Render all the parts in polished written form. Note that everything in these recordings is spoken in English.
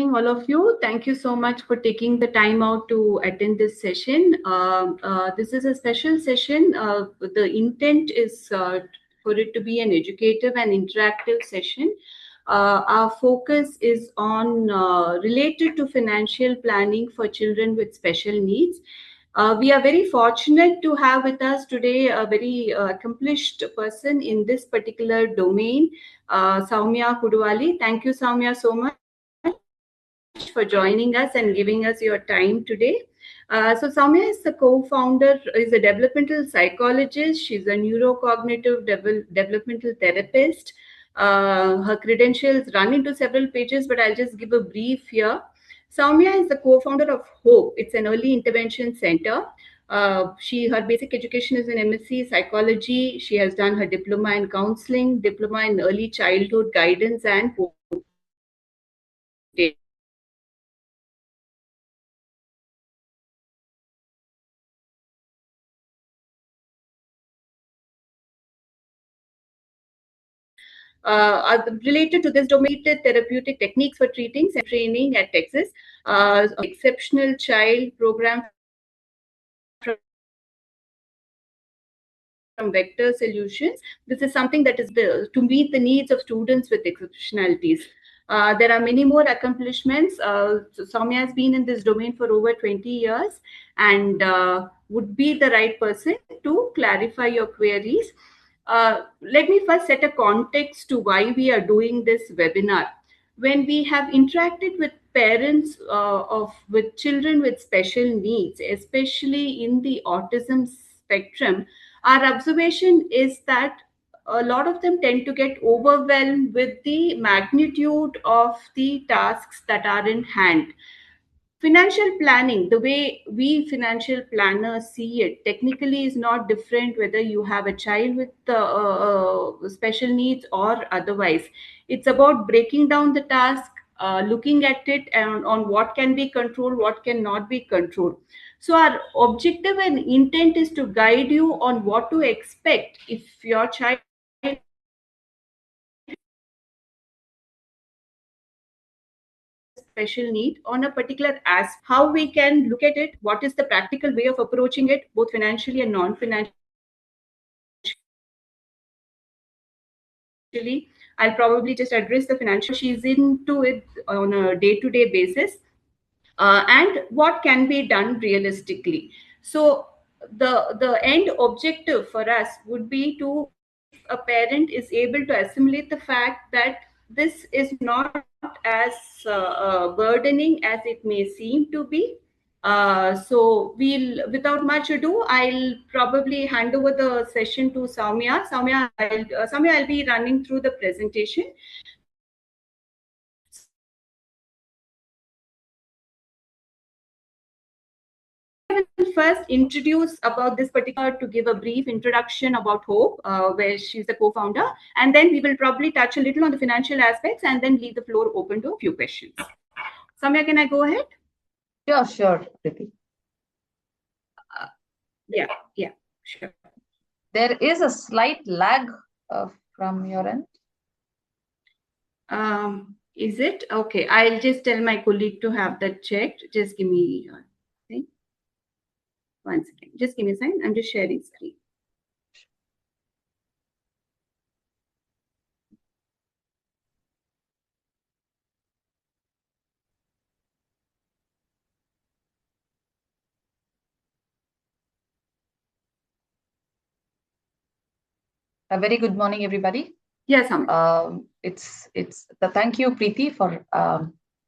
morning, all of you. Thank you so much for taking the time out to attend this session. This is a special session. The intent is for it to be an educative and interactive session. Our focus is on related to financial planning for children with special needs. We are very fortunate to have with us today a very accomplished person in this particular domain, Sowmya Kuduvalli. Thank you, Sowmya, so much for joining us and giving us your time today. So Soumya is the co-founder, is a developmental psychologist. She's a neurocognitive developmental therapist. Her credentials run into several pages, but I'll just give a brief here. Soumya is the co-founder of HOPE. It's an early intervention center. Her basic education is in MSc psychology. She has done her diploma in counseling, diploma in early childhood guidance, and are related to this domain therapeutic techniques for treating and training at Texas, exceptional child program from Vector Solutions. This is something that is built to meet the needs of students with exceptionalities. There are many more accomplishments. So Soumya has been in this domain for over 20 years and would be the right person to clarify your queries. Let me first set a context to why we are doing this webinar. When we have interacted with parents with children with special needs, especially in the autism spectrum, our observation is that a lot of them tend to get overwhelmed with the magnitude of the tasks that are in hand. Financial planning, the way we financial planners see it, technically is not different whether you have a child with special needs or otherwise. It's about breaking down the task, looking at it and on what can be controlled, what cannot be controlled. So our objective and intent is to guide you on what to expect if your child special need on a particular aspect, how we can look at it, what is the practical way of approaching it, both financially and non-financially. I'll probably just address the financial. She's into it on a day-to-day basis, and what can be done realistically. So the end objective for us would be to, a parent is able to assimilate the fact that this is not as burdening as it may seem to be. So without much ado, I'll probably hand over the session to Soumya. Soumya, I'll be running through the presentation. First introduce about this particular, to give a brief introduction about Hope, where she's the co-founder, and then we will probably touch a little on the financial aspects and then leave the floor open to a few questions. Soumya, can I go ahead? Sure, Preethi. Yeah, sure. There is a slight lag from your end. Is it? Okay, I'll just tell my colleague to have that checked. Just give me one second. Just give me a second. I'm just sharing screen. A very good morning, everybody. Yes, it's the thank you, Preethi, for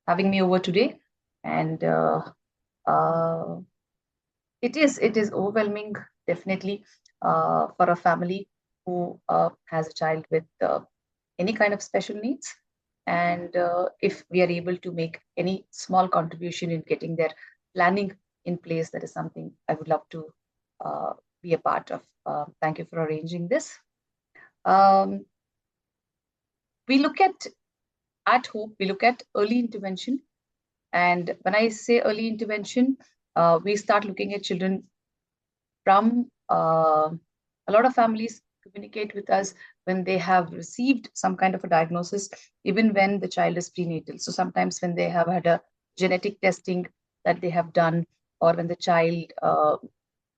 having me over today, and it is overwhelming, definitely, for a family who has a child with any kind of special needs, and if we are able to make any small contribution in getting their planning in place, that is something I would love to be a part of. Thank you for arranging this. We look at Hope, we look at early intervention. And when I say early intervention, we start looking at children from a lot of families communicate with us when they have received some kind of a diagnosis, even when the child is prenatal. So sometimes when they have had a genetic testing that they have done, or when the child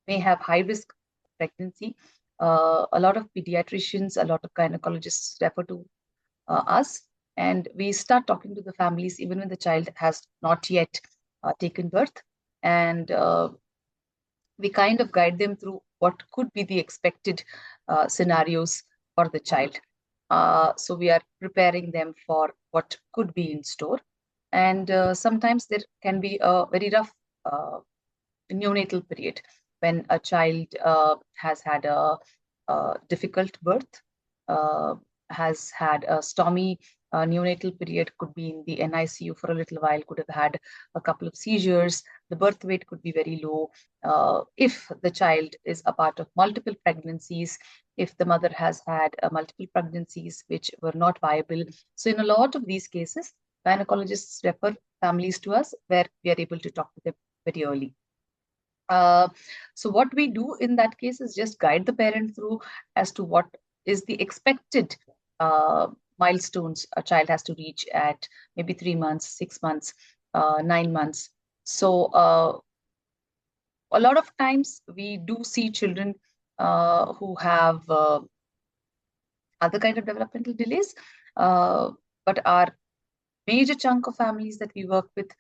may have high risk pregnancy, a lot of pediatricians, a lot of gynecologists refer to us, and we start talking to the families even when the child has not yet taken birth, and we kind of guide them through what could be the expected scenarios for the child. So we are preparing them for what could be in store. And sometimes there can be a very rough neonatal period when a child has had a difficult birth, uh, has had a stormy neonatal period, could be in the NICU for a little while, could have had a couple of seizures. The birth weight could be very low. If the child is a part of multiple pregnancies, if the mother has had multiple pregnancies which were not viable. So in a lot of these cases, gynecologists refer families to us where we are able to talk to them very early. Uh, so what we do in that case is just guide the parent through as to what is the expected milestones a child has to reach at maybe 3 months, 6 months, 9 months. So a lot of times we do see children who have other kind of developmental delays, but our major chunk of families that we work with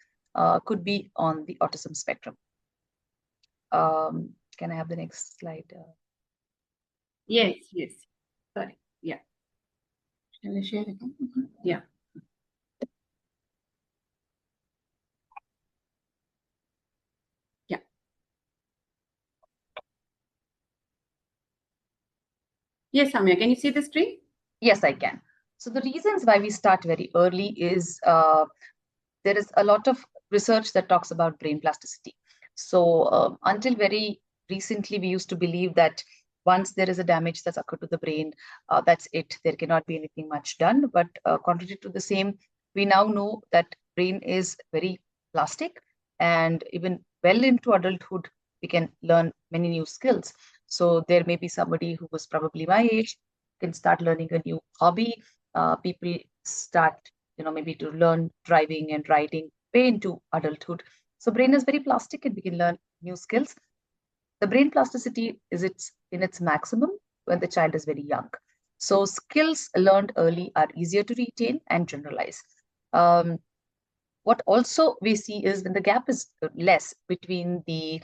could be on the autism spectrum. Can I have the next slide? Yes, yes. Sorry. Yeah. Shall I share it? Yeah. Yeah. Yes, Sowmya, can you see the screen? Yes, I can. So the reasons why we start very early is there is a lot of research that talks about brain plasticity. So until very recently, we used to believe that once there is a damage that's occurred to the brain, that's it. There cannot be anything much done. But contrary to the same, we now know that brain is very plastic, and even well into adulthood, we can learn many new skills. So there may be somebody who was probably my age can start learning a new hobby. People start maybe to learn driving and riding way into adulthood. So brain is very plastic and we can learn new skills. The brain plasticity is in its maximum when the child is very young. So skills learned early are easier to retain and generalize. What also we see is when the gap is less between the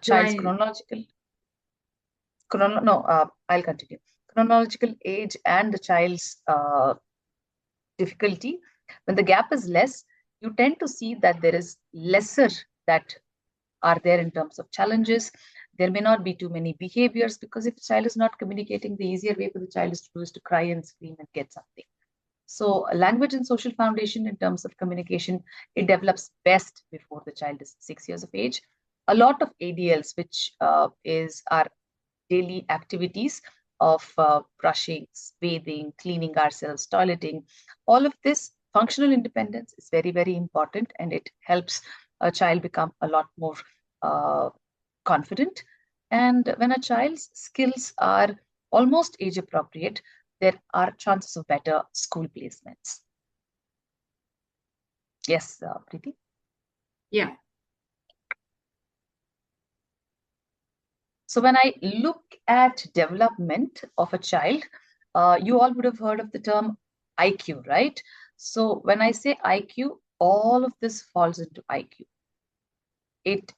child's I'll continue. Chronological age and the child's difficulty, when the gap is less, you tend to see that there is lesser that are there in terms of challenges. There may not be too many behaviors because if the child is not communicating, the easier way for the child is to do is to cry and scream and get something. So language and social foundation in terms of communication, it develops best before the child is 6 years of age. A lot of ADLs, which is our daily activities of brushing, bathing, cleaning ourselves, toileting, all of this functional independence is very, very important, and it helps a child become a lot more confident. And when a child's skills are almost age appropriate, there are chances of better school placements. Yes, Preethi? Yeah. So when I look at development of a child, you all would have heard of the term IQ, right? So when I say IQ, all of this falls into IQ. It,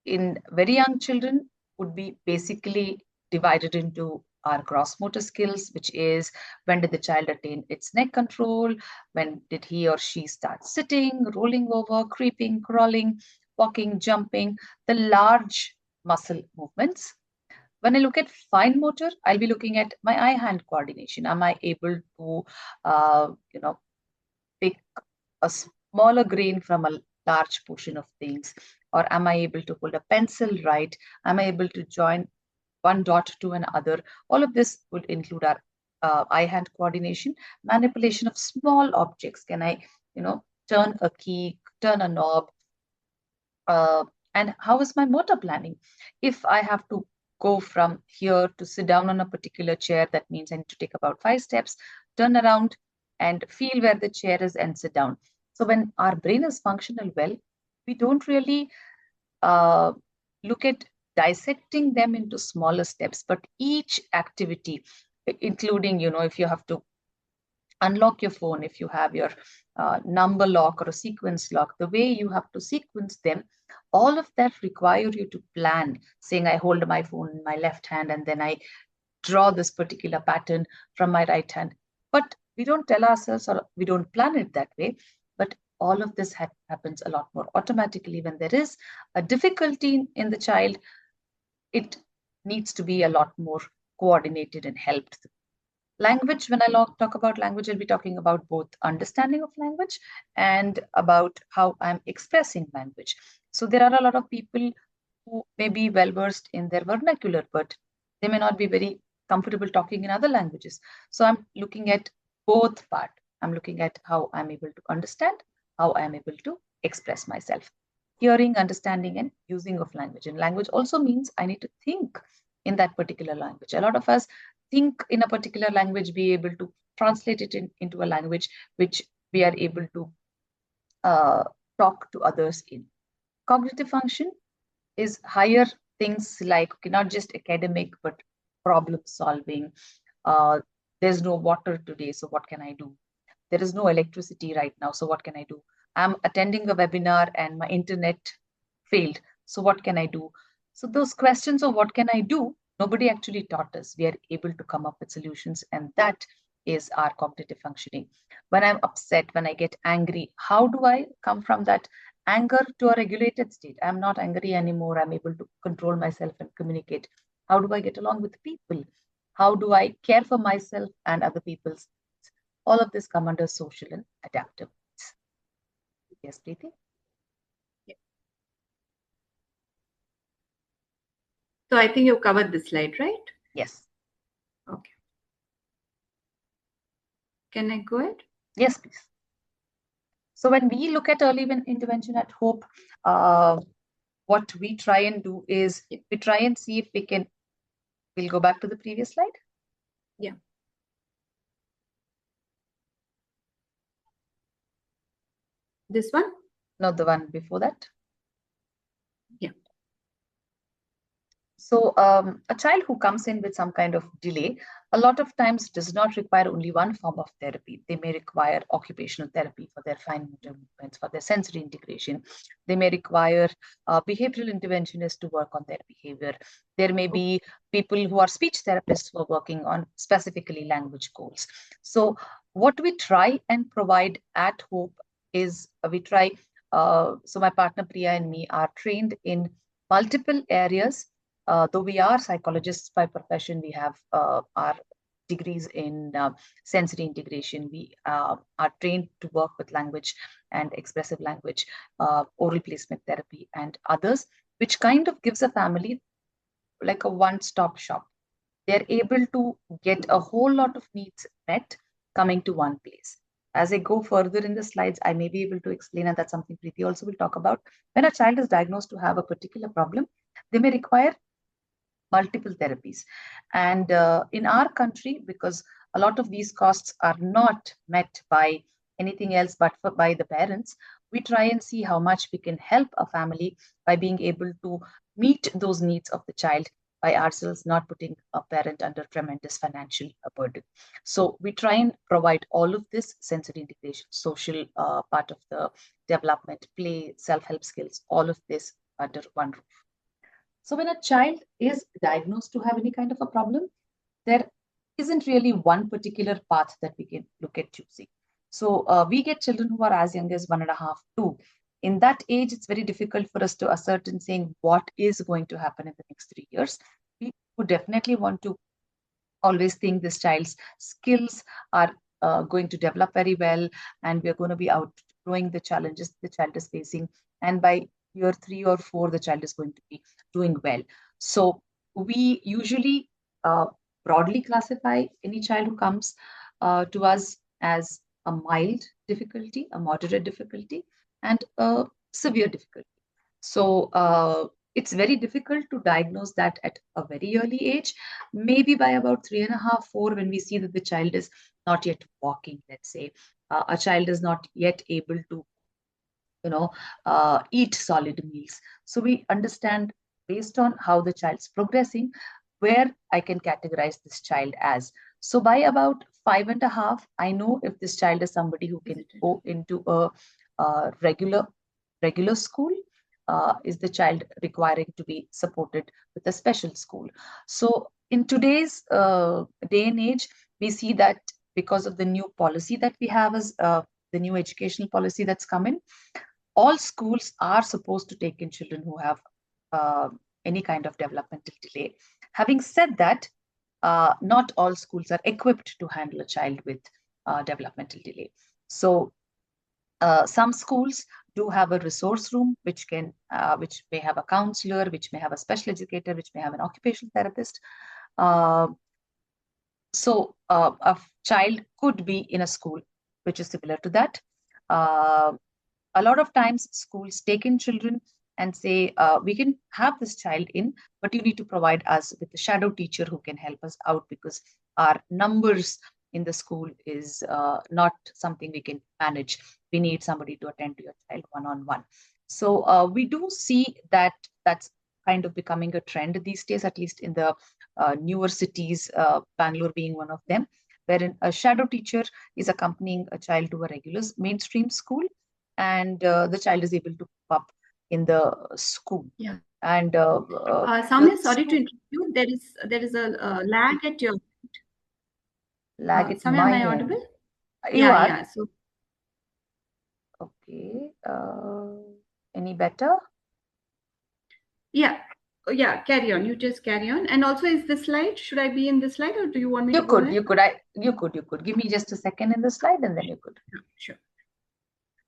in very young children, would be basically divided into our gross motor skills, which is when did the child attain its neck control, when did he or she start sitting, rolling over, creeping, crawling, walking, jumping, the large muscle movements. When I look at fine motor, I'll be looking at my eye-hand coordination. Am I able to, pick a smaller grain from a large portion of things? Or am I able to hold a pencil right? Am I able to join one dot to another? All of this would include our eye-hand coordination, manipulation of small objects. Can I, turn a key, turn a knob? And how is my motor planning? If I have to go from here to sit down on a particular chair, that means I need to take about 5 steps, turn around and feel where the chair is and sit down. So when our brain is functional well, we don't really uh, look at dissecting them into smaller steps, but each activity, including, if you have to unlock your phone, if you have your number lock or a sequence lock, the way you have to sequence them, all of that require you to plan, saying I hold my phone in my left hand and then I draw this particular pattern from my right hand. But we don't tell ourselves, or we don't plan it that way. But all of this happens a lot more automatically. When there is a difficulty in the child, it needs to be a lot more coordinated and helped. Language, when I talk about language, I'll be talking about both understanding of language and about how I'm expressing language. So there are a lot of people who may be well versed in their vernacular, but they may not be very comfortable talking in other languages. So I'm looking at both part. I'm looking at how I'm able to understand, how I'm able to express myself. Hearing, understanding, and using of language. And language also means I need to think in that particular language. A lot of us think in a particular language, be able to translate it into a language which we are able to talk to others in. Cognitive function is higher things like, okay, not just academic, but problem solving. There's no water today, so what can I do? There is no electricity right now, so what can I do? I'm attending a webinar and my internet failed, so what can I do? So those questions of what can I do, nobody actually taught us. We are able to come up with solutions, and that is our cognitive functioning. When I'm upset, when I get angry, how do I come from that anger to a regulated state? I'm not angry anymore. I'm able to control myself and communicate. How do I get along with people? How do I care for myself and other people's? All of this come under social and adaptive. Yes, Preethi? So I think you've covered this slide, right? Yes. Okay. Can I go ahead? Yes, please. So when we look at early intervention at Hope, what we try and do is we try and see if we can, we'll go back to the previous slide. Yeah. This one? No, the one before that. Yeah. So a child who comes in with some kind of delay, a lot of times does not require only one form of therapy. They may require occupational therapy for their fine motor movements, for their sensory integration. They may require behavioral interventionists to work on their behavior. There may be people who are speech therapists who are working on specifically language goals. So what we try and provide at Hope is we try, so my partner Priya and me are trained in multiple areas. Though we are psychologists by profession, we have our degrees in sensory integration. We are trained to work with language and expressive language, oral placement therapy, and others, which kind of gives a family like a one-stop shop. They're able to get a whole lot of needs met coming to one place. As I go further in the slides, I may be able to explain, and that's something Preethi also will talk about. When a child is diagnosed to have a particular problem, they may require multiple therapies. And in our country, because a lot of these costs are not met by anything else but by the parents, we try and see how much we can help a family by being able to meet those needs of the child by ourselves, not putting a parent under tremendous financial burden. So we try and provide all of this sensory integration, social part of the development, play, self-help skills, all of this under one roof. So when a child is diagnosed to have any kind of a problem, there isn't really one particular path that we can look at choosing. So we get children who are as young as 1.5, 2. In that age, it's very difficult for us to ascertain saying what is going to happen in the next 3 years. We would definitely want to always think this child's skills are going to develop very well, and we're going to be outgrowing the challenges the child is facing. And by year 3 or 4, the child is going to be doing well. So we usually broadly classify any child who comes to us as a mild difficulty, a moderate difficulty, and a severe difficulty. So it's very difficult to diagnose that at a very early age. Maybe by about 3.5, 4, when we see that the child is not yet walking, let's say, a child is not yet able to, eat solid meals. So we understand based on how the child's progressing, where I can categorize this child as. So by about 5.5, I know if this child is somebody who can go into a regular school. Is the child requiring to be supported with a special school? So in today's day and age, we see that because of the new policy that we have as the new educational policy that's come in, all schools are supposed to take in children who have uh, any kind of developmental delay. Having said that, not all schools are equipped to handle a child with developmental delay. So some schools do have a resource room which may have a counselor, which may have a special educator, which may have an occupational therapist. Uh, so a child could be in a school which is similar to that. Uh, a lot of times schools take in children and say, we can have this child in, but you need to provide us with a shadow teacher who can help us out because our numbers in the school is not something we can manage. We need somebody to attend to your child one-on-one. So we do see that that's kind of becoming a trend these days, at least in the newer cities, Bangalore being one of them, wherein a shadow teacher is accompanying a child to a regular mainstream school, and the child is able to keep up in the school. Yeah. And Sowmya, sorry to interrupt you. There is a lag at your lag at Sowmya, am my I end. audible? You are? Yeah. So Okay. Any better? yeah. Yeah, carry on. You just carry on. And also, is this slide? Should I be in this slide, or do you want me to go ahead? You could. Give me just a second in the slide, and then you could. Sure.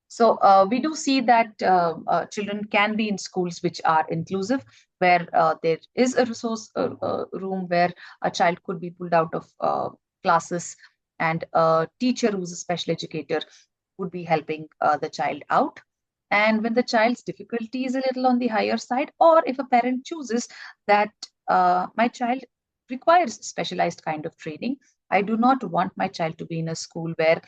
So we do see that children can be in schools which are inclusive, where there is a resource room where a child could be pulled out of classes, and a teacher who's a special educator would be helping the child out. And when the child's difficulty is a little on the higher side, or if a parent chooses that my child requires specialized kind of training, I do not want my child to be in a school where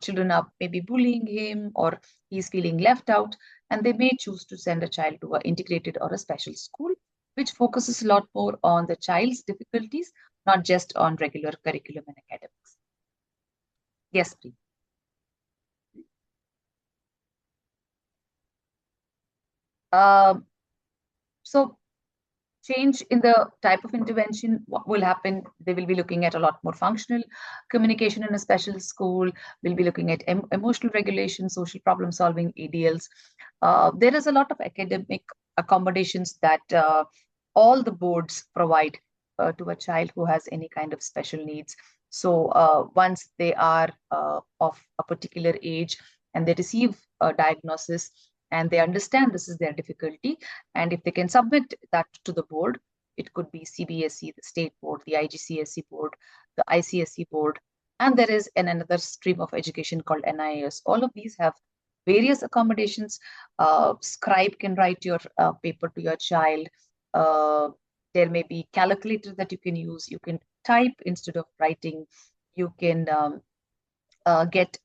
children are maybe bullying him or he's feeling left out, and they may choose to send a child to an integrated or a special school, which focuses a lot more on the child's difficulties, not just on regular curriculum and academics. Yes, please. So change in the type of intervention, what will happen? They will be looking at a lot more functional communication in a special school. We'll be looking at emotional regulation, social problem solving, ADLs. There is a lot of academic accommodations that all the boards provide to a child who has any kind of special needs. So once they are of a particular age and they receive a diagnosis and they understand this is their difficulty, and if they can submit that to the board, it could be CBSE, the state board, the IGCSE board, the ICSE board, and there is another stream of education called NIS. All of these have various accommodations. Scribe can write your paper to your child. There may be calculators that you can use. You can type instead of writing. You can get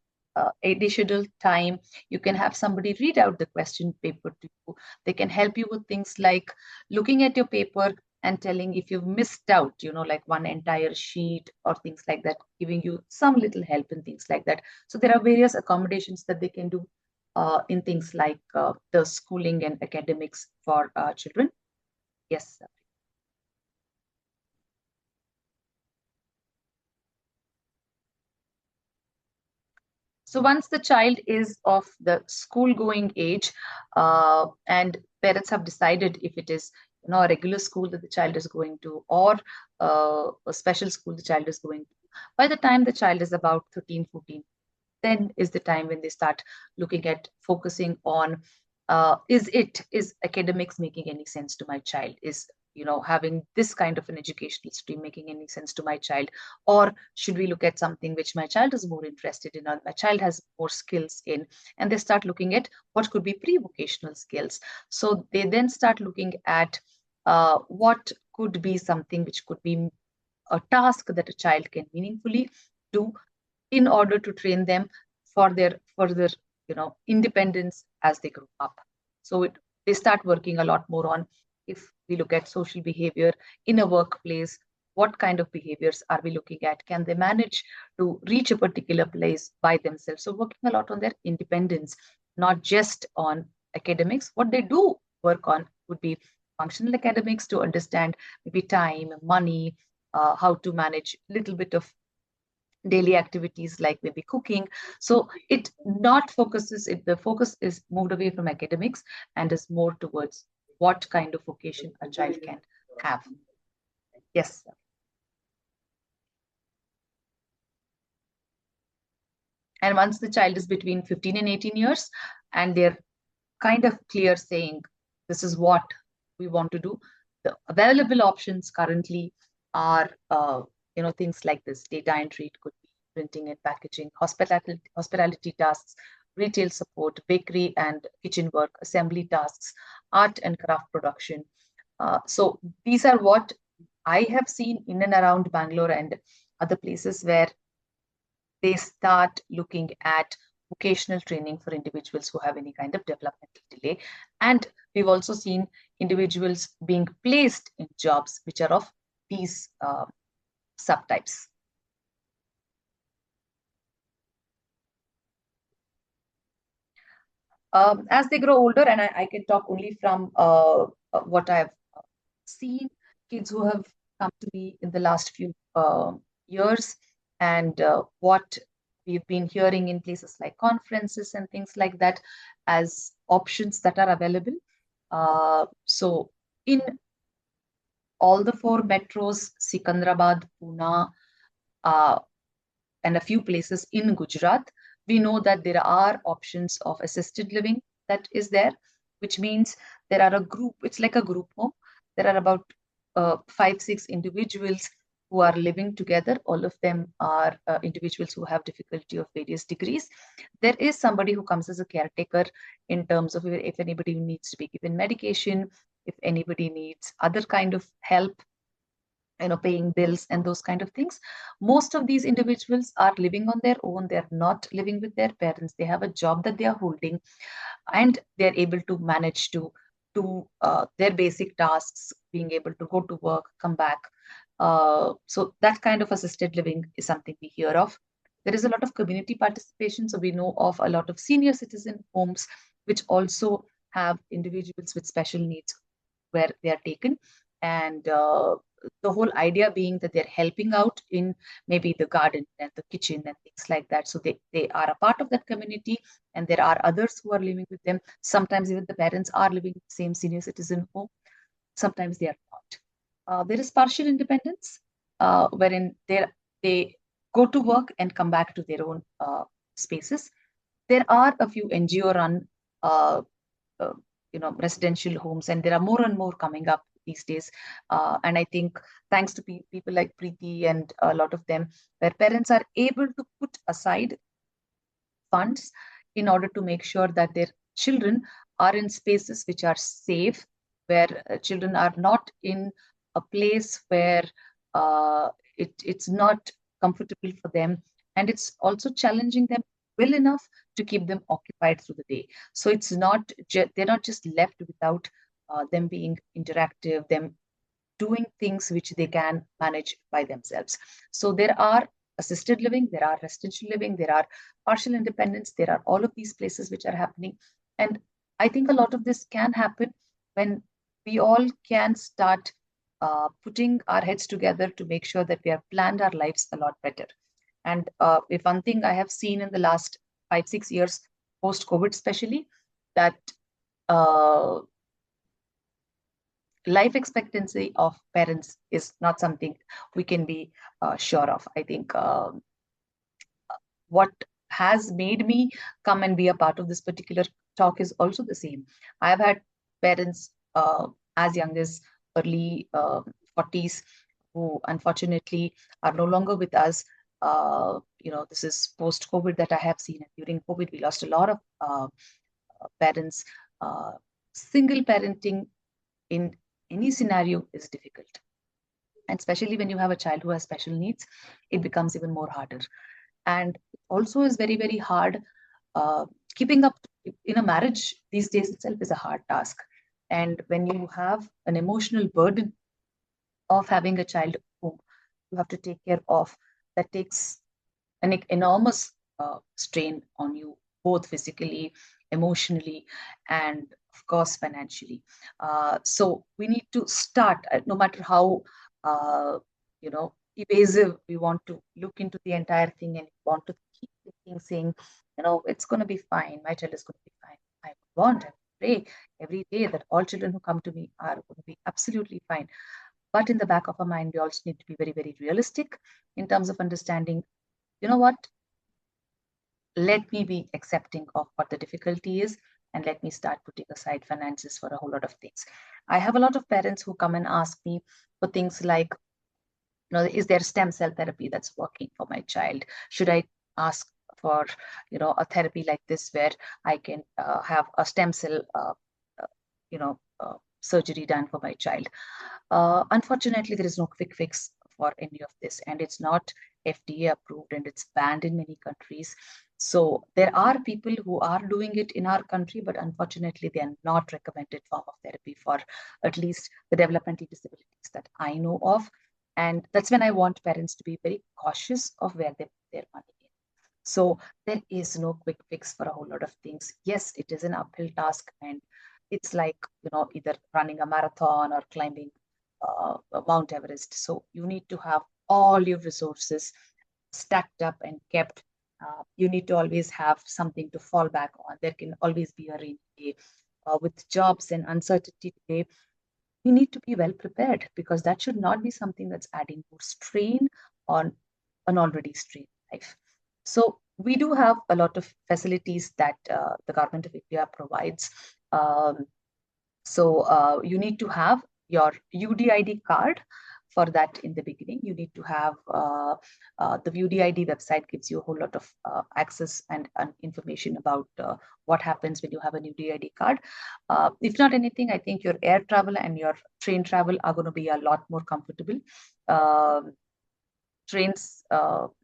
additional time. You can have somebody read out the question paper to you. They can help you with things like looking at your paper and telling if you've missed out, like one entire sheet or things like that, giving you some little help in things like that. So there are various accommodations that they can do in things like the schooling and academics for children. Yes. So once the child is of the school-going age, and parents have decided if it is a regular school that the child is going to, or a special school the child is going to, by the time the child is about 13, 14, then is the time when they start looking at focusing on is academics making any sense to my child? Is having this kind of an educational stream making any sense to my child? Or should we look at something which my child is more interested in, or my child has more skills in? And they start looking at what could be pre-vocational skills. So they then start looking at what could be something which could be a task that a child can meaningfully do in order to train them for their further independence as they grow up. So they start working a lot more on, if we look at social behavior in a workplace, what kind of behaviors are we looking at? Can they manage to reach a particular place by themselves? So working a lot on their independence, not just on academics. What they do work on would be functional academics, to understand maybe time, money, how to manage a little bit of daily activities like maybe cooking. So the focus is moved away from academics and is more towards what kind of vocation a child can have. Yes. And once the child is between 15 and 18 years, and they're kind of clear saying, this is what we want to do, the available options currently are, things like this: data entry, it could be printing and packaging, hospitality tasks, retail support, bakery and kitchen work, assembly tasks, art and craft production. So these are what I have seen in and around Bangalore and other places where they start looking at vocational training for individuals who have any kind of developmental delay. And we've also seen individuals being placed in jobs which are of these subtypes. As they grow older, and I can talk only from what I've seen, kids who have come to me in the last few years, and what we've been hearing in places like conferences and things like that as options that are available. So in all the 4 metros, Sikandrabad, Pune, and a few places in Gujarat, we know that there are options of assisted living that is there, which means there are it's like a group home. There are about 5-6 individuals who are living together. All of them are individuals who have difficulty of various degrees. There is somebody who comes as a caretaker in terms of if anybody needs to be given medication, if anybody needs other kind of help, paying bills and those kind of things. Most of these individuals are living on their own. They're not living with their parents. They have a job that they are holding, and they're able to manage to do their basic tasks, being able to go to work, come back. So that kind of assisted living is something we hear of. There is a lot of community participation. So we know of a lot of senior citizen homes, which also have individuals with special needs where they are taken. And the whole idea being that they're helping out in maybe the garden and the kitchen and things like that. So they are a part of that community, and there are others who are living with them. Sometimes even the parents are living in the same senior citizen home. Sometimes they are not. There is partial independence, wherein they go to work and come back to their own spaces. There are a few NGO-run uh, uh, residential homes, and there are more and more coming up these days. And I think thanks to people like Preethi and a lot of them, where parents are able to put aside funds in order to make sure that their children are in spaces which are safe, where children are not in a place where it's not comfortable for them, and it's also challenging them well enough to keep them occupied through the day. So it's not they're not just left without them being interactive, them doing things which they can manage by themselves. So there are assisted living, there are residential living, there are partial independence, there are all of these places which are happening. And I think a lot of this can happen when we all can start putting our heads together to make sure that we have planned our lives a lot better. And if one thing I have seen in the last 5-6 years, post COVID especially, that life expectancy of parents is not something we can be sure of. I think what has made me come and be a part of this particular talk is also the same. I've had parents as young as early 40s who unfortunately are no longer with us. This is post-COVID that I have seen. And during COVID, we lost a lot of parents. Uh, Single parenting in any scenario is difficult. And especially when you have a child who has special needs, it becomes even more harder. And it also is very, very hard. Keeping up in a marriage these days itself is a hard task. And when you have an emotional burden of having a child whom you have to take care of, that takes an enormous strain on you, both physically, emotionally, and of course, financially. So we need to start, no matter how, evasive we want to look into the entire thing and want to keep thinking, saying, it's going to be fine. My child is going to be fine. I want and pray every day that all children who come to me are going to be absolutely fine. But in the back of our mind, we also need to be very, very realistic in terms of understanding, you know what, let me be accepting of what the difficulty is, and let me start putting aside finances for a whole lot of things. I have a lot of parents who come and ask me for things like, is there stem cell therapy that's working for my child? Should I ask for, a therapy like this where I can have a stem cell, uh, surgery done for my child? Unfortunately, there is no quick fix for any of this, and it's not FDA approved and it's banned in many countries. So there are people who are doing it in our country, but unfortunately, they are not recommended form of therapy for at least the developmental disabilities that I know of. And that's when I want parents to be very cautious of where they put their money in. So there is no quick fix for a whole lot of things. Yes, it is an uphill task, and it's like, either running a marathon or climbing Mount Everest. So you need to have all your resources stacked up and kept. You need to always have something to fall back on. There can always be a rainy day. With jobs and uncertainty today, we need to be well prepared, because that should not be something that's adding more strain on an already strained life. So we do have a lot of facilities that the government of India provides. Um, so you need to have your UDID card. For that, in the beginning, you need to have the UDID website gives you a whole lot of access and information about what happens when you have a UDID card. If not anything, I think your air travel and your train travel are going to be a lot more comfortable. Um Trains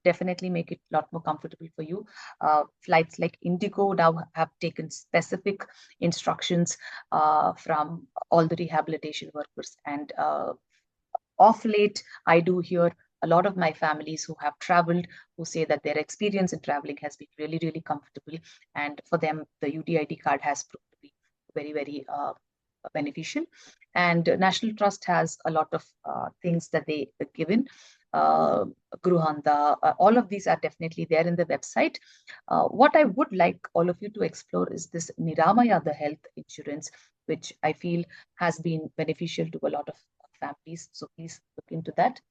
definitely make it a lot more comfortable for you. Flights like Indigo now have taken specific instructions from all the rehabilitation workers. And off late, I do hear a lot of my families who have traveled who say that their experience in traveling has been really, really comfortable. And for them, the UDID card has proved to be very, very beneficial. And National Trust has a lot of things that they given. Uh, Gruhanda, all of these are definitely there in the website. What I would like all of you to explore is this Niramaya, the health insurance, which I feel has been beneficial to a lot of families. So please look into that.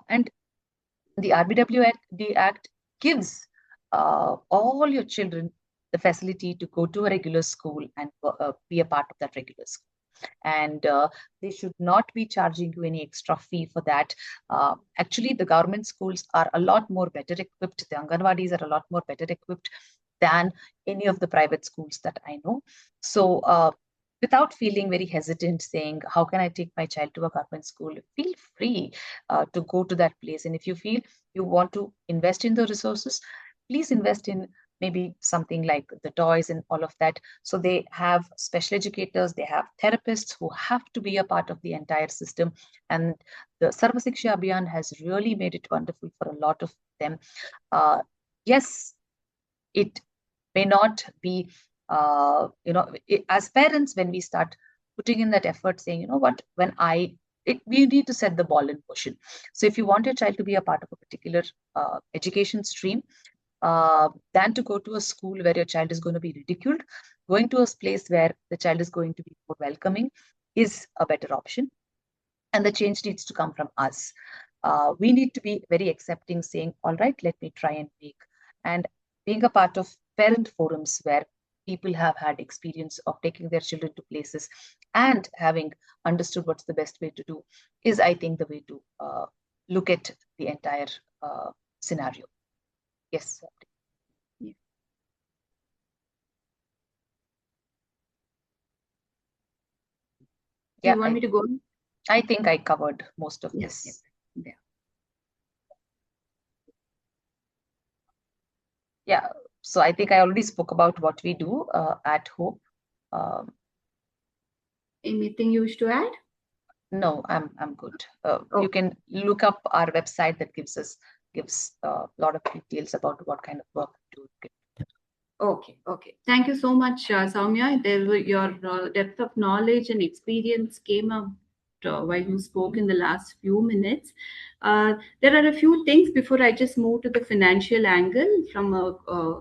And the RBWD Act gives all your children the facility to go to a regular school and be a part of that regular school. And they should not be charging you any extra fee for that. Actually, the government schools are a lot more better equipped. The Anganwadis are a lot more better equipped than any of the private schools that I know. So without feeling very hesitant saying, how can I take my child to a government school? Feel free to go to that place. And if you feel you want to invest in the resources, please invest in maybe something like the toys and all of that. So they have special educators, they have therapists who have to be a part of the entire system. And the Sarva Shiksha Abhiyan has really made it wonderful for a lot of them. Yes, it may not be, as parents, when we start putting in that effort, saying, what, we need to set the ball in motion. So if you want your child to be a part of a particular education stream, than to go to a school where your child is going to be ridiculed, going to a place where the child is going to be more welcoming is a better option. And the change needs to come from us. We need to be very accepting, saying, all right, let me try and make. And being a part of parent forums where people have had experience of taking their children to places and having understood what's the best way to do is, I think, the way to look at the entire scenario. Yes. Yeah. Do you want me to go? I think I covered most of Yes. this. Yeah. Yeah. So I think I already spoke about what we do at Hope. Um, Anything you wish to add? no, I'm good. Oh. You can look up our website that gives a lot of details about what kind of work we do. Okay, okay. Thank you so much, Sowmya. Your depth of knowledge and experience came up while you spoke in the last few minutes. There are a few things before I just move to the financial angle from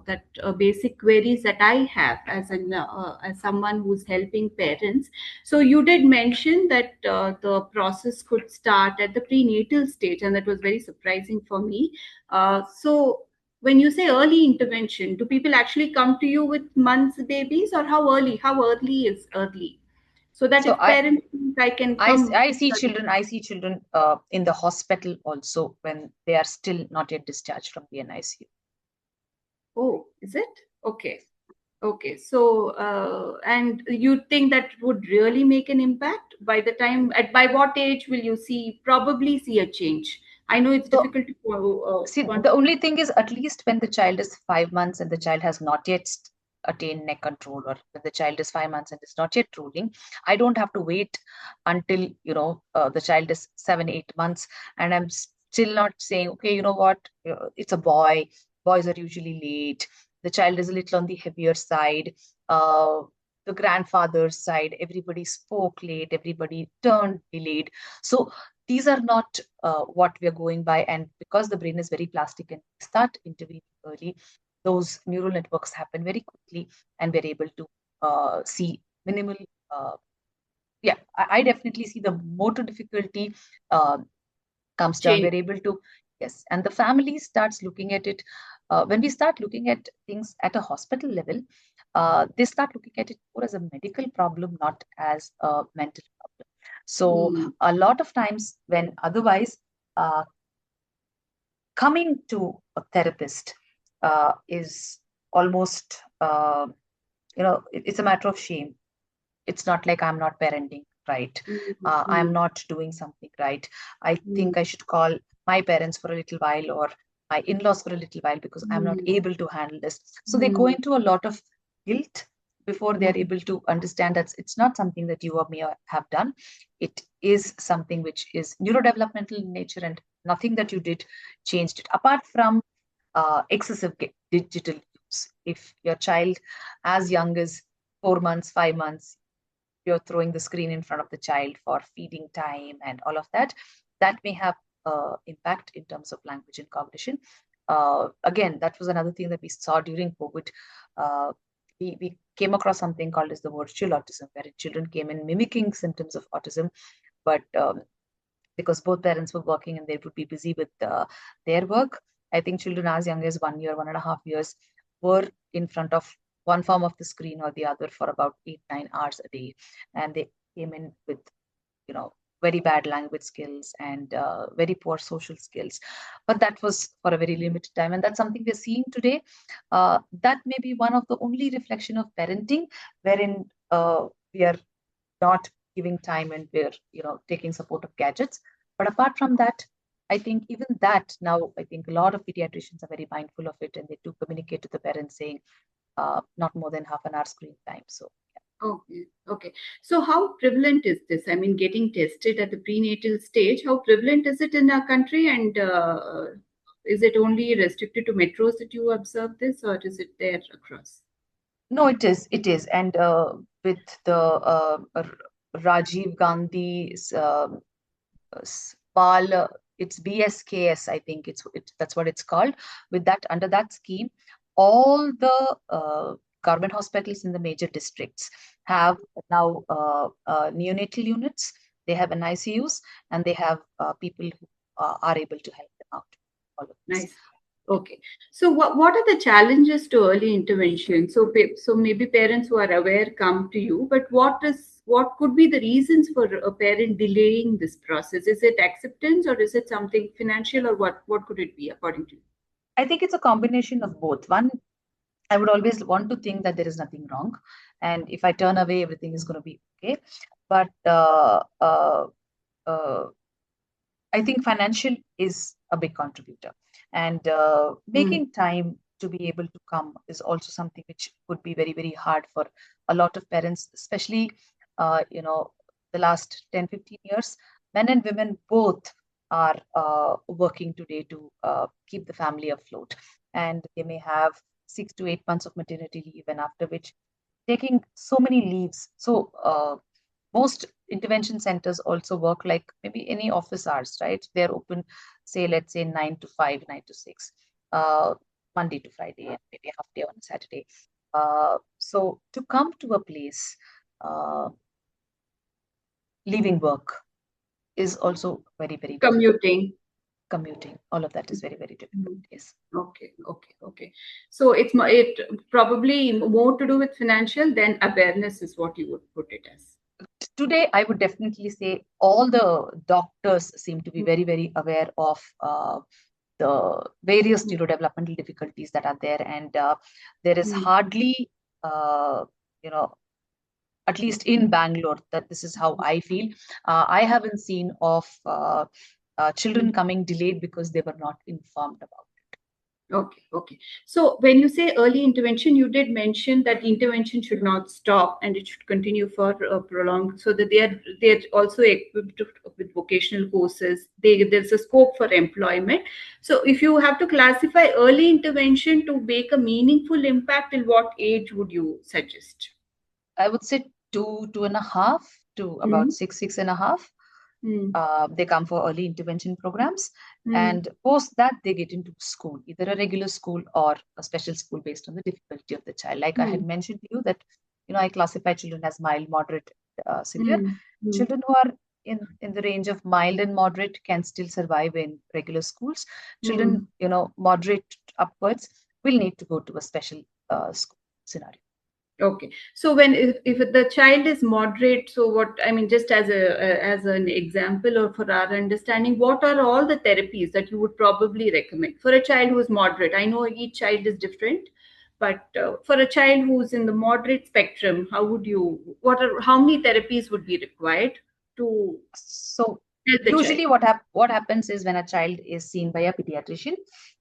that basic queries that I have as someone who's helping parents. So you did mention that the process could start at the prenatal stage, and that was very surprising for me. So when you say early intervention, do people actually come to you with months babies, or how early is early, so that So if parents think I can come. I see children. I see children in the hospital also when they are still not yet discharged from the NICU. Oh, is it? Okay. Okay, so and you think that would really make an impact by the time, by what age will you probably see a change? I know it's So difficult to see, the quantify. only thing is, at least when the child is 5 months and the child has not yet attained neck control, or when the child is 5 months and is not yet drooling, I don't have to wait until the child is 7, 8 months, and I'm still not saying, okay, you know what, it's a boy. Boys are usually late. The child is a little on the heavier side. Uh, the grandfather's side, everybody spoke late, everybody turned delayed. So these are not what we are going by. And because the brain is very plastic and we start intervening early, those neural networks happen very quickly, and we're able to see minimal. Uh, yeah, I definitely see the motor difficulty uh, comes down. Change. We're able to, yes, and the family starts looking at it. When we start looking at things at a hospital level, they start looking at it more as a medical problem, not as a mental problem. So Mm. a lot of times, when otherwise uh, coming to a therapist is almost, it's a matter of shame. It's not like I'm not parenting right. I'm Mm. not doing something right. I Mm. think I should call my parents for a little while, or my in-laws for a little while, because I'm not Mm. able to handle this. So they go Mm. into a lot of guilt before they're Mm. able to understand that it's not something that you or me have done. It is something which is neurodevelopmental in nature, and nothing that you did changed it, apart from excessive digital use. If your child as young as 4 months, 5 months, you're throwing the screen in front of the child for feeding time and all of that, that may have impact in terms of language and cognition. Again, that was another thing that we saw during COVID. Uh, we came across something called as the virtual autism, where children came in mimicking symptoms of autism, but because both parents were working and they would be busy with their work, I think children as young as 1 year, 1.5 years, were in front of one form of the screen or the other for about 8, 9 hours a day, and they came in with very bad language skills and very poor social skills. But that was for a very limited time, and that's something we're seeing today. That may be one of the only reflection of parenting, wherein we are not giving time and we're taking support of gadgets. But apart from that, I think even that, now I think a lot of pediatricians are very mindful of it, and they do communicate to the parents saying not more than half an hour screen time. So Okay, okay. So how prevalent is this? I mean, getting tested at the prenatal stage, how prevalent is it in our country? And is it only restricted to metros that you observe this, or is it there across? no, it is, and with the Rajiv Gandhi's Bal, it's BSKS, I think that's what it's called. With that, under that scheme, all the government hospitals in the major districts have now neonatal units. They have NICUs, and they have people who are able to help them out. All of this. Nice. Okay. So what are the challenges to early intervention? So maybe parents who are aware come to you, but what is what could be the reasons for a parent delaying this process? Is it acceptance, or is it something financial, or what could it be according to you? I think it's a combination of both. One, I would always want to think that there is nothing wrong, and if I turn away, everything is going to be okay. But uh, I think financial is a big contributor, and Mm, making time to be able to come is also something which would be very, very hard for a lot of parents, especially you know, the last 10, 15 years. Men and women both are working today to keep the family afloat, and they may have 6 to 8 months of maternity leave, and after which taking so many leaves. So most intervention centers also work like maybe any office hours, right? They're open, say, let's say 9 to 5, 9 to 6, uh, Monday to Friday, and maybe a half day on Saturday. So to come to a place, uh, leaving work is also very, very difficult. commuting. Commuting, all of that is very, very difficult. Mm. Yes. Okay, okay, okay. So it probably more to do with financial than awareness is what you would put it as. Today, I would definitely say all the doctors seem to be very, very aware of the various neurodevelopmental difficulties that are there, and there is Mm. hardly, uh, you know, at least in Bangalore, that this is how I feel. I haven't seen of children coming delayed because they were not informed about. Okay, okay. So when you say early intervention, you did mention that intervention should not stop and it should continue for prolonged, so that they are also equipped with vocational courses. There's a scope for employment. So if you have to classify early intervention to make a meaningful impact, till what age would you suggest? I would say 2, 2.5 to about Mm, 6, 6.5. mm, They come for early intervention programs, mm, and post that they get into school, either a regular school or a special school based on the difficulty of the child. Like I had mm, mentioned to you that I classify children as mild, moderate, severe. mm, mm, Children who are in the range of mild and moderate can still survive in regular schools. Children, mm. moderate upwards will need to go to a special school scenario. Okay. So when if the child is moderate, so what I mean, just as an example or for our understanding, what are all the therapies that you would probably recommend for a child who is moderate? I know each child is different, but for a child who's in the moderate spectrum, how many therapies would be required to So help the child? usually what happens is when a child is seen by a pediatrician,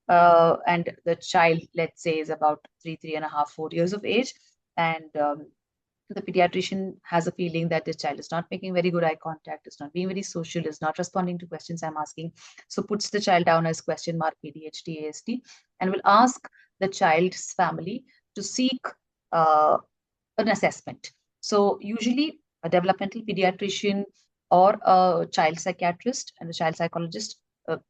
and the child, let's say, is about 3, 3.5, 4 years of age, and the pediatrician has a feeling that this child is not making very good eye contact, is not being very social, is not responding to questions I'm asking, so puts the child down as question mark ADHD, ASD, and will ask the child's family to seek uh, an assessment. So usually a developmental pediatrician or a child psychiatrist and a child psychologist,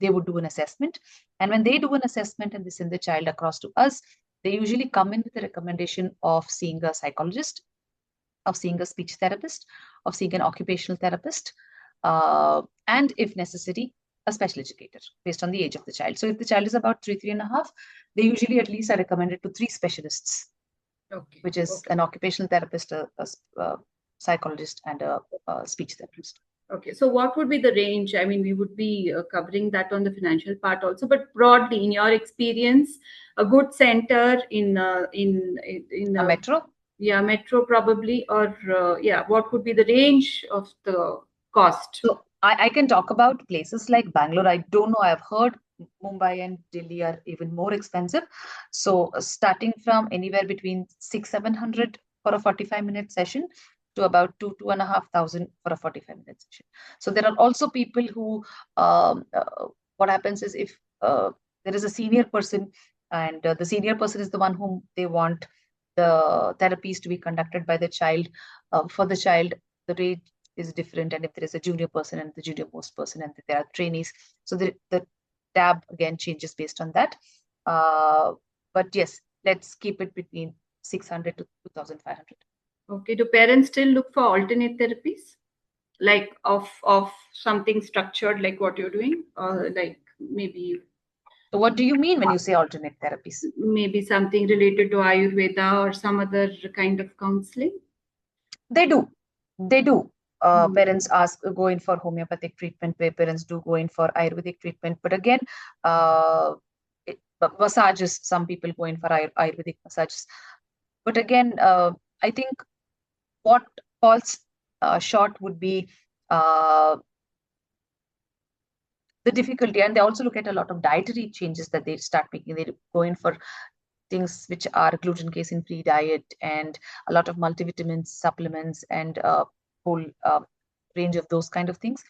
they would do an assessment. And when they do an assessment and they send the child across to us, they usually come in with a recommendation of seeing a psychologist, of seeing a speech therapist, of seeing an occupational therapist, and if necessary, a special educator based on the age of the child. So if the child is about 3, 3.5, they usually at least are recommended to 3 specialists, Okay, which is okay. an occupational therapist, a psychologist, and a speech therapist. Okay, so what would be the range? I mean, we would be covering that on the financial part also, but broadly, in your experience, a good center in A metro. yeah, metro probably, or yeah, what would be the range of the cost? So I can talk about places like Bangalore. I don't know. I've heard Mumbai and Delhi are even more expensive. So starting from anywhere between 6, 700 for a 45-minute session to about 2, 2.5 thousand for a 45-minute session. So there are also people who, what happens is if there is a senior person, and the senior person is the one whom they want the therapies to be conducted by the child, for the child, the rate is different, and if there is a junior person and the junior most person and there are trainees, so the tab again changes based on that. But yes, let's keep it between 600 to 2500. Okay, do parents still look for alternate therapies, like of something structured like what you're doing, or like So what do you mean when you say alternate therapies? maybe something related to Ayurveda or some other kind of counseling? They do. They do. Parents ask go in for homeopathic treatment, where parents do go in for Ayurvedic treatment. But again, uh, massages. Some people go in for Ayurvedic massages. But again, I think what falls short would be uh, the difficulty, and they also look at a lot of dietary changes that they start making. They go in for things which are gluten casein free diet and a lot of multivitamins supplements and whole range of those kind of things.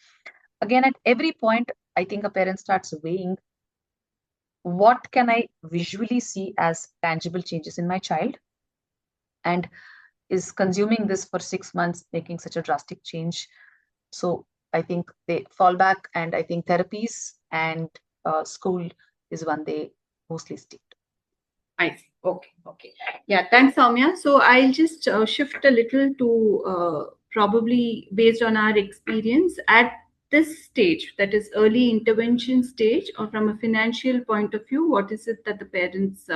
Again, at every point, I think a parent starts weighing what can I visually see as tangible changes in my child, and is consuming this for 6 months making such a drastic change. So I think they fall back, and I think therapies and school is one they mostly stick to. I see. Okay. Okay. Yeah. Thanks, Soumya. So I'll just shift a little to probably based on our experience at this stage, that is early intervention stage, or from a financial point of view, what is it that the parents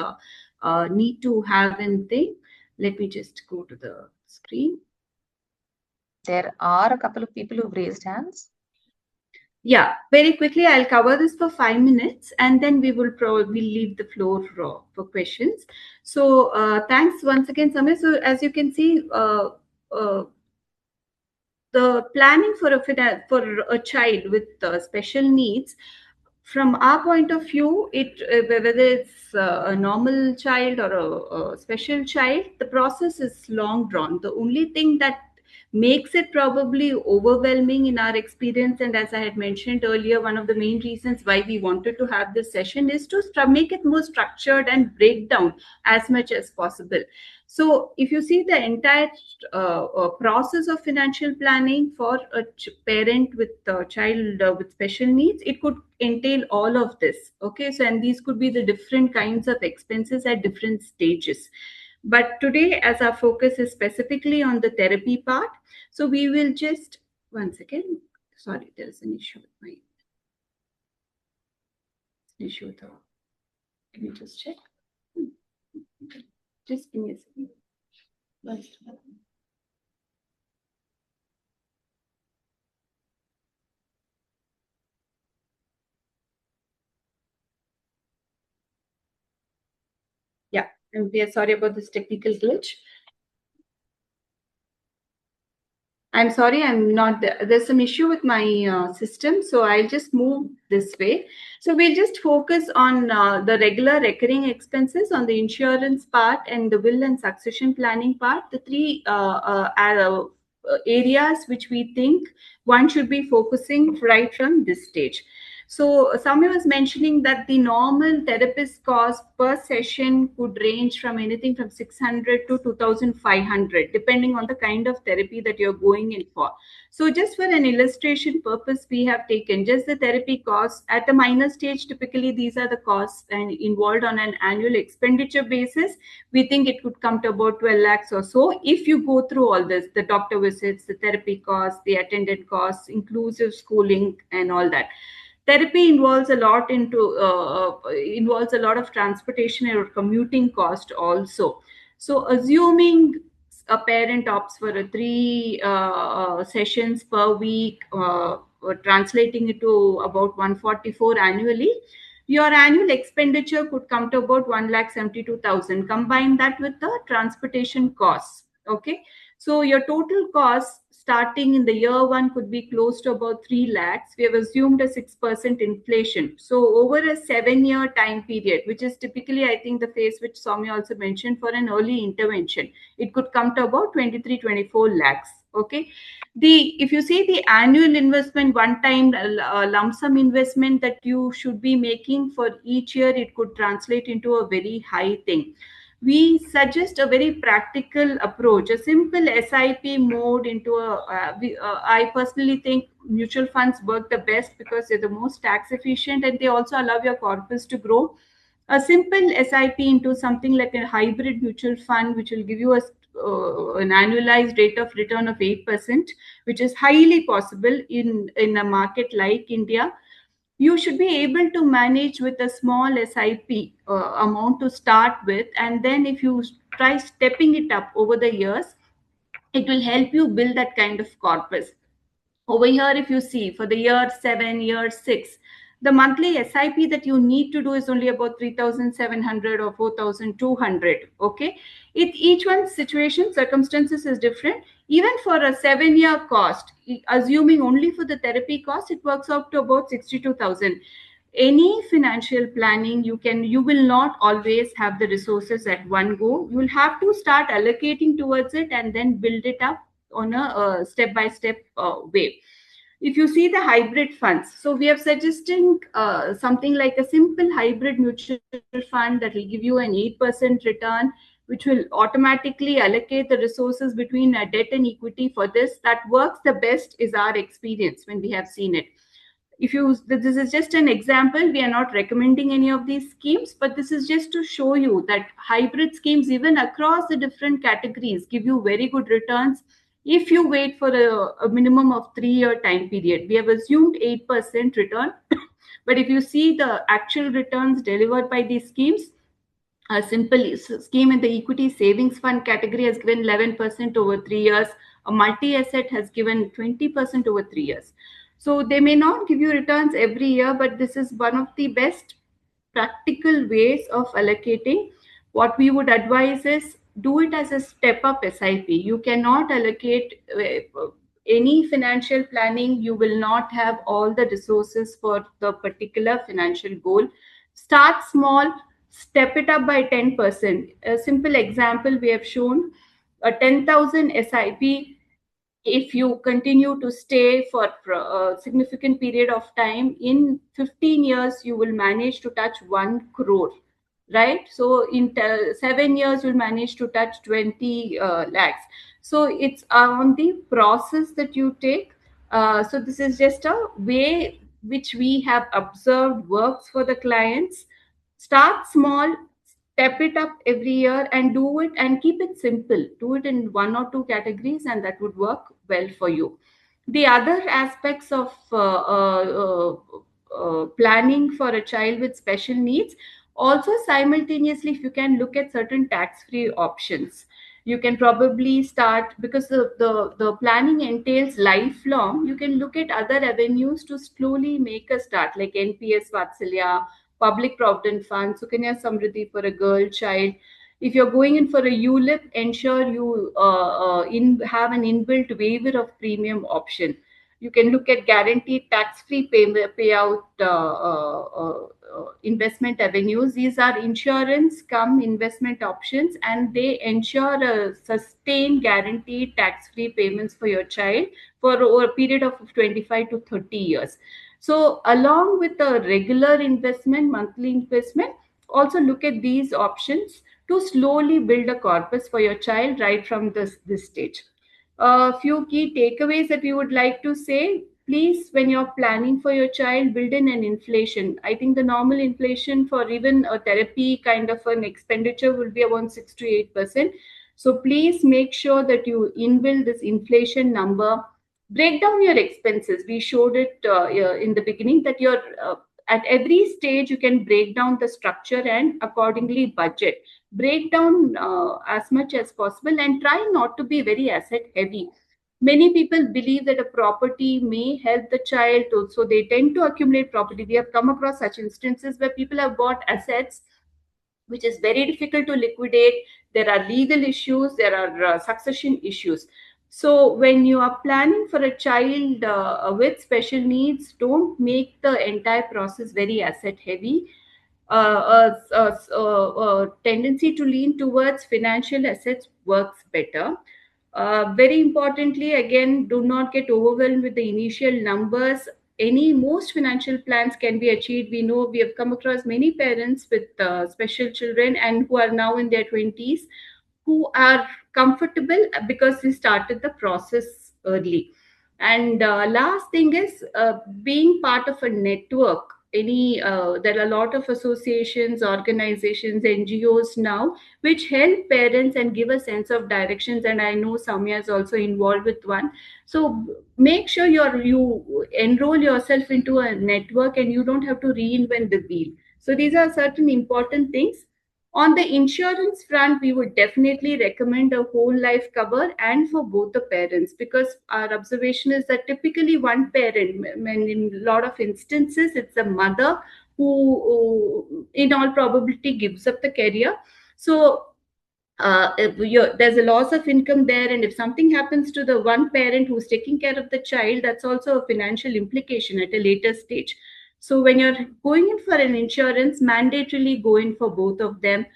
need to have in think? Let me just go to the screen. There are a couple of people who've raised hands. Yeah, very quickly, I'll cover this for 5 minutes and then we will probably leave the floor for questions. So, thanks once again, Samir. So, as you can see, uh, the planning for a child with special needs, from our point of view, whether it's a normal child or a special child, the process is long drawn. The only thing that makes it probably overwhelming in our experience, and as I had mentioned earlier, one of the main reasons why we wanted to have this session is to make it more structured and break down as much as possible. So if you see the entire process of financial planning for a parent with a child with special needs, it could entail all of this. Okay, so and these could be the different kinds of expenses at different stages. But today, as our focus is specifically on the therapy part, so we will just, once again, sorry, there is an issue with my issue with the, can you just check? Just give me a second. Yeah, and we are sorry about this technical glitch. I'm sorry, I'm not there. There's some issue with my system, so I'll just move this way. So we'll just focus on the regular recurring expenses on the insurance part and the will and succession planning part, the three areas which we think one should be focusing right from this stage. So Samya was mentioning that the normal therapist cost per session could range from anything from 600 to 2,500, depending on the kind of therapy that you're going in for. So just for an illustration purpose, we have taken just the therapy costs at the minor stage. Typically, these are the costs and involved on an annual expenditure basis. We think it could come to about 12 lakhs or so. If you go through all this, the doctor visits, the therapy costs, the attendant costs, inclusive schooling and all that. Therapy involves a lot involves a lot of transportation or commuting cost also. So assuming a parent opts for a three sessions per week, translating it to about 144 annually, your annual expenditure could come to about 1,72,000. Combine that with the transportation costs. Okay, so your total cost starting in the year one could be close to about 3 lakhs. We have assumed a 6% inflation. So over a 7-year time period, which is typically, I think, the phase which Soumya also mentioned for an early intervention, it could come to about 23, 24 lakhs. Okay. If you see the annual investment, one time lump sum investment that you should be making for each year, it could translate into a very high thing. We suggest a very practical approach, a simple SIP mode into I personally think mutual funds work the best because they're the most tax efficient and they also allow your corpus to grow. A simple SIP into something like a hybrid mutual fund, which will give you an annualized rate of return of 8%, which is highly possible in a market like India. You should be able to manage with a small SIP amount to start with, and then if you try stepping it up over the years, It will help you build that kind of corpus. Over here, if you see for the year 7, year 6, the monthly SIP that you need to do is only about 3,700 or 4,200. Okay. Each one's situation, circumstances is different. Even for a 7-year cost, assuming only for the therapy cost, it works out to about 62,000. Any financial planning, you will not always have the resources at one go. You will have to start allocating towards it and then build it up on a step by step way. If you see the hybrid funds, so we are suggesting something like a simple hybrid mutual fund that will give you an 8% return, which will automatically allocate the resources between debt and equity. For this, that works the best is our experience when we have seen it. If you This is just an example, we are not recommending any of these schemes, but this is just to show you that hybrid schemes even across the different categories give you very good returns if you wait for a minimum of 3-year time period. We have assumed 8% return, but if you see the actual returns delivered by these schemes, a simple scheme in the equity savings fund category has given 11% over 3 years. A multi asset has given 20% over 3 years. So they may not give you returns every year, but this is one of the best practical ways of allocating. What we would advise is do it as a step up SIP. You cannot allocate any financial planning, you will not have all the resources for the particular financial goal. Start small, step it up by 10%. A simple example we have shown, a 10,000 SIP, if you continue to stay for a significant period of time, in 15 years you will manage to touch 1 crore, right? So in 7 years you'll manage to touch 20 lakhs. So it's on the process that you take. So this is just a way which we have observed works for the clients. Start small, step it up every year, and do it and keep it simple. Do it in one or two categories and that would work well for you. The other aspects of planning for a child with special needs, also simultaneously, if you can look at certain tax free options, you can probably start, because the planning entails lifelong, you can look at other avenues to slowly make a start, like NPS Vatsalya, public provident fund, Sukanya Samriddhi for a girl child. If you're going in for a ULIP, ensure you have an inbuilt waiver of premium option. You can look at guaranteed tax-free payout investment avenues. These are insurance come investment options, and they ensure a sustained guaranteed tax-free payments for your child for over a period of 25 to 30 years. So along with the regular investment, monthly investment, also look at these options to slowly build a corpus for your child right from this stage. A few key takeaways that we would like to say: please, when you're planning for your child, build in an inflation. I think the normal inflation for even a therapy kind of an expenditure will be around 6 to 8%. So please make sure that you inbuild this inflation number. Break down your expenses. We showed it in the beginning that you're at every stage you can break down the structure and accordingly budget. Break down as much as possible and try not to be very asset heavy. Many people believe that a property may help the child, so they tend to accumulate property. We have come across such instances where people have bought assets which is very difficult to liquidate. There are legal issues, there are succession issues. So when you are planning for a child with special needs, don't make the entire process very asset heavy. A tendency to lean towards financial assets works better. Very importantly, again, do not get overwhelmed with the initial numbers. Most financial plans can be achieved. We know we have come across many parents with special children and who are now in their 20s, who are comfortable because they started the process early. And last thing is being part of a network. There are a lot of associations, organizations, NGOs now which help parents and give a sense of directions. And I know Sowmya is also involved with one. So make sure you enroll yourself into a network and you don't have to reinvent the wheel. So these are certain important things. On the insurance front, we would definitely recommend a whole life cover and for both the parents, because our observation is that typically one parent, and in a lot of instances, it's the mother who, in all probability, gives up the career. So there's a loss of income there, and if something happens to the one parent who's taking care of the child, that's also a financial implication at a later stage. So when you're going in for an insurance, mandatorily go in for both of them.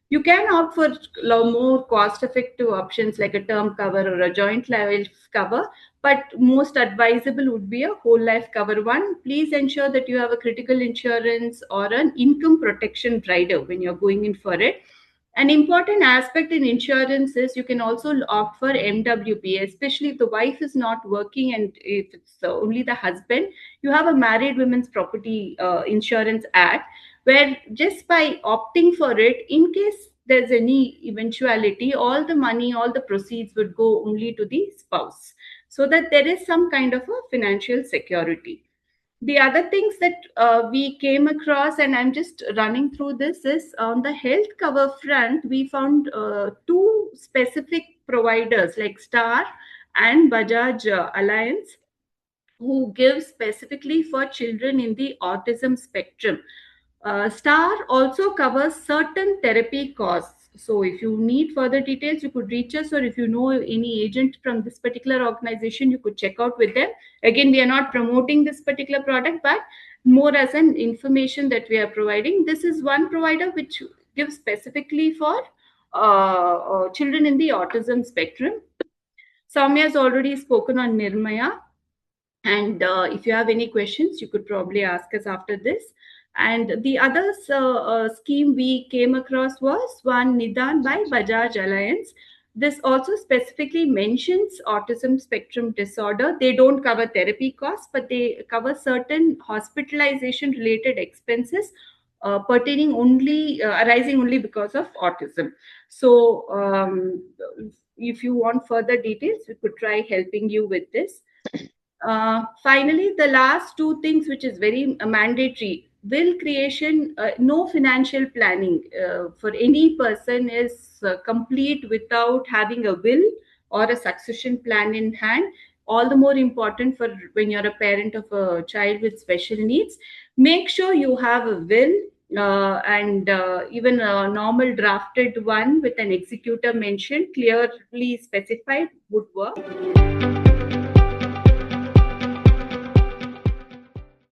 You can opt for more cost effective options like a term cover or a joint life cover, but most advisable would be a whole life cover one. Please ensure that you have a critical insurance or an income protection rider when you're going in for it. An important aspect in insurance is you can also opt for MWP, especially if the wife is not working and if it's only the husband. You have a Married Women's Property Insurance Act, where just by opting for it, in case there's any eventuality, all the money, all the proceeds would go only to the spouse, so that there is some kind of a financial security. The other things that we came across, and I'm just running through this, is on the health cover front, we found two specific providers like Star and Bajaj Alliance, who give specifically for children in the autism spectrum. Star also covers certain therapy costs. So, if you need further details, you could reach us, or if you know any agent from this particular organization, you could check out with them. Again, we are not promoting this particular product, but more as an information that we are providing. This is one provider which gives specifically for children in the autism spectrum. Soumya has already spoken on Nirmaya. And if you have any questions, you could probably ask us after this. And the other scheme we came across was one Nidan by Bajaj Alliance. This also specifically mentions autism spectrum disorder. They don't cover therapy costs, but they cover certain hospitalization related expenses pertaining only, arising only because of autism. So, if you want further details, we could try helping you with this. Finally, the last two things, which is very mandatory, will creation, no financial planning for any person is complete without having a will or a succession plan in hand. All the more important for when you're a parent of a child with special needs. Make sure you have a will, and even a normal drafted one with an executor mentioned, clearly specified, would work.